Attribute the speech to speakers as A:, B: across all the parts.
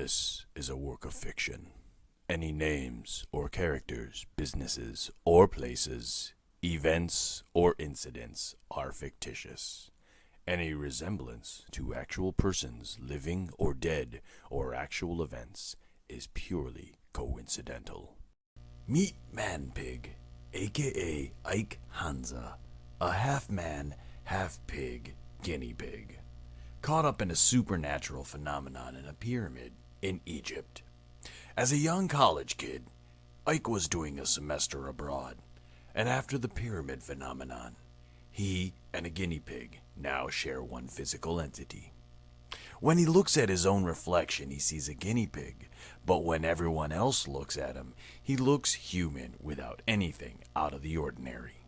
A: This is a work of fiction. Any names or characters, businesses or places, events or incidents are fictitious. Any resemblance to actual persons, living or dead, or actual events is purely coincidental. Meet ManPig, aka Ike Hansa, a half-man, half-pig guinea pig, caught up in a supernatural phenomenon in a pyramid in Egypt. As a young college kid, Ike was doing a semester abroad, and after the pyramid phenomenon, he and a guinea pig now share one physical entity. When he looks at his own reflection, he sees a guinea pig, but when everyone else looks at him, he looks human without anything out of the ordinary.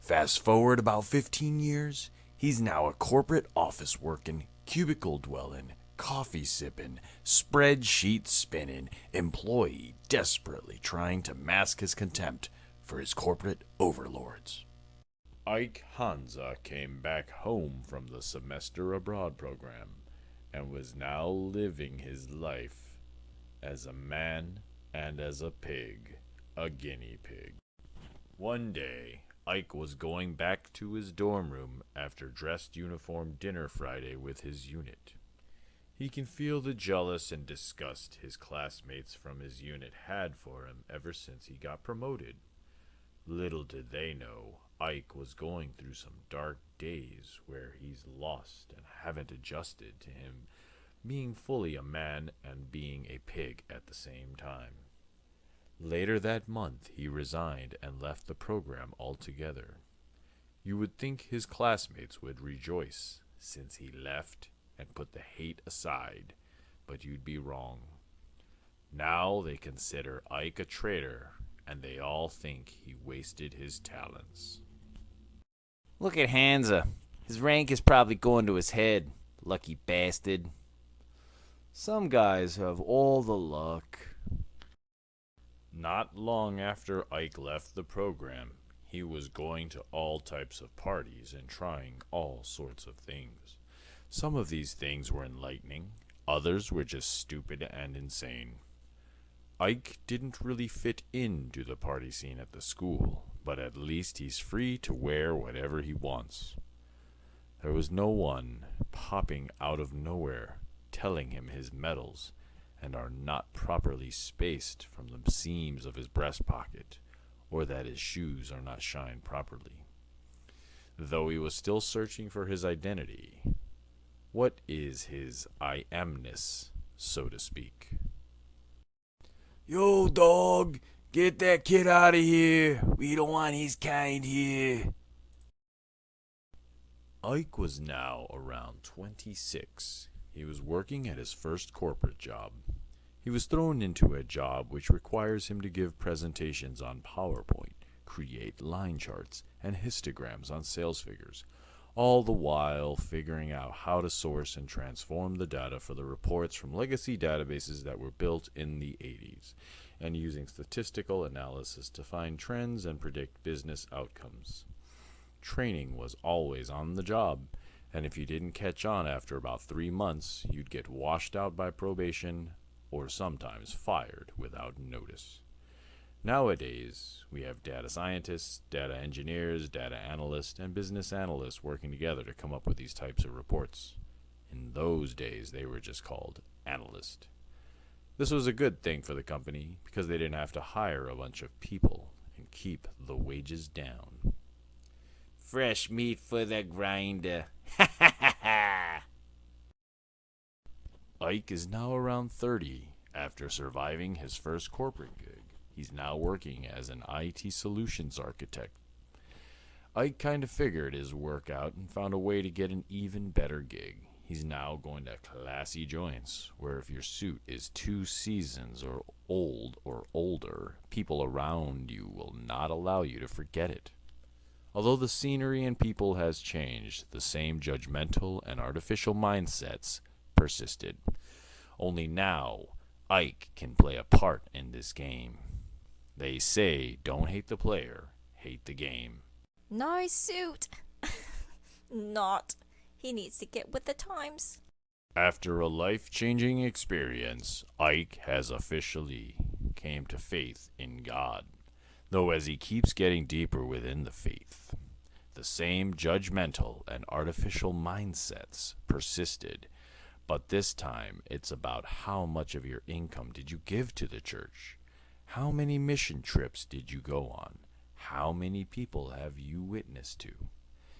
A: Fast forward about 15 years, he's now a corporate office working, cubicle dwelling, coffee sipping, spreadsheet spinning employee desperately trying to mask his contempt for his corporate overlords.
B: Ike Hansa came back home from the semester abroad program and was now living his life as a man and as a pig, a guinea pig. One day, Ike was going back to his dorm room after dressed uniform dinner Friday with his unit. He can feel the jealous and disgust his classmates from his unit had for him ever since he got promoted. Little did they know, Ike was going through some dark days where he's lost and haven't adjusted to him being fully a man and being a pig at the same time. Later that month, he resigned and left the program altogether. You would think his classmates would rejoice, since he left and put the hate aside, but you'd be wrong. Now they consider Ike a traitor, and they all think he wasted his talents.
C: Look at Hansa. His rank is probably going to his head. Lucky bastard. Some guys have all the luck.
B: Not long after Ike left the program, he was going to all types of parties and trying all sorts of things. Some of these things were enlightening, others were just stupid and insane. Ike didn't really fit into the party scene at the school, but at least he's free to wear whatever he wants. There was no one popping out of nowhere telling him his medals and are not properly spaced from the seams of his breast pocket, or that his shoes are not shined properly. Though he was still searching for his identity, what is his I amness, so to speak?
A: Yo, dog, get that kid out of here. We don't want his kind here.
B: Ike was now around 26. He was working at his first corporate job. He was thrown into a job which requires him to give presentations on PowerPoint, create line charts, and histograms on sales figures, all the while figuring out how to source and transform the data for the reports from legacy databases that were built in the 80s, and using statistical analysis to find trends and predict business outcomes. Training was always on the job, and if you didn't catch on after about 3 months, you'd get washed out by probation or sometimes fired without notice. Nowadays, we have data scientists, data engineers, data analysts, and business analysts working together to come up with these types of reports. In those days, they were just called analysts. This was a good thing for the company because they didn't have to hire a bunch of people and keep the wages down.
C: Fresh meat for the grinder.
B: Ike is now around 30 after surviving his first corporate gig. He's now working as an IT solutions architect. Ike kind of figured his work out and found a way to get an even better gig. He's now going to classy joints, where if your suit is 2 seasons or old or older, people around you will not allow you to forget it. Although the scenery and people has changed, the same judgmental and artificial mindsets persisted. Only now, Ike can play a part in this game. They say, don't hate the player, hate the game.
D: Nice suit. Not. He needs to get with the times.
B: After a life-changing experience, Ike has officially came to faith in God. Though as he keeps getting deeper within the faith, the same judgmental and artificial mindsets persisted, but this time it's about how much of your income did you give to the church? How many mission trips did you go on? How many people have you witnessed to?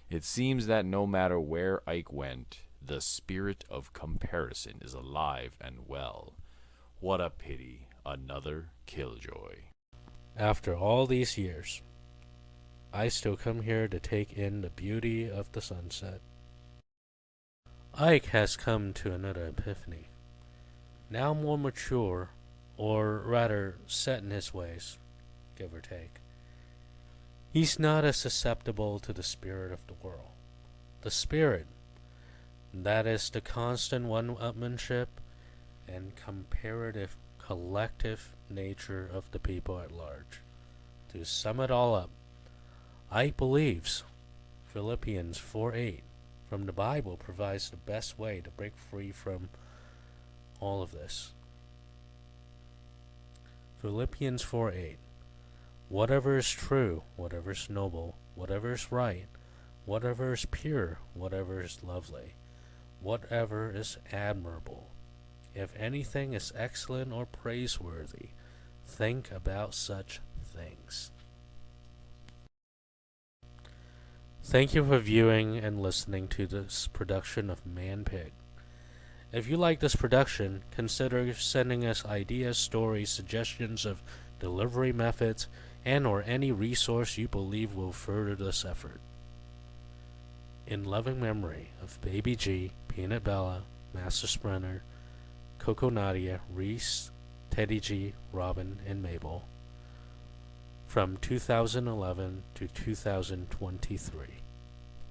B: It seems that no matter where Ike went, the spirit of comparison is alive and well. What a pity, another killjoy.
D: After all these years, I still come here to take in the beauty of the sunset. Ike has come to another epiphany. Now more mature, or rather set in his ways, give or take. He's not as susceptible to the spirit of the world. The spirit, that is the constant one-upmanship and comparative collective nature of the people at large. To sum it all up, Ike believes Philippians 4:8 from the Bible provides the best way to break free from all of this. Philippians 4:8. Whatever is true, whatever is noble, whatever is right, whatever is pure, whatever is lovely, whatever is admirable, if anything is excellent or praiseworthy, think about such things. Thank you for viewing and listening to this production of ManPig. If you like this production, consider sending us ideas, stories, suggestions of delivery methods, and or any resource you believe will further this effort. In loving memory of Baby G, Peanut Bella, Master Sprinter, Coco Nadia, Reese, Teddy G, Robin, and Mabel. From 2011 to 2023.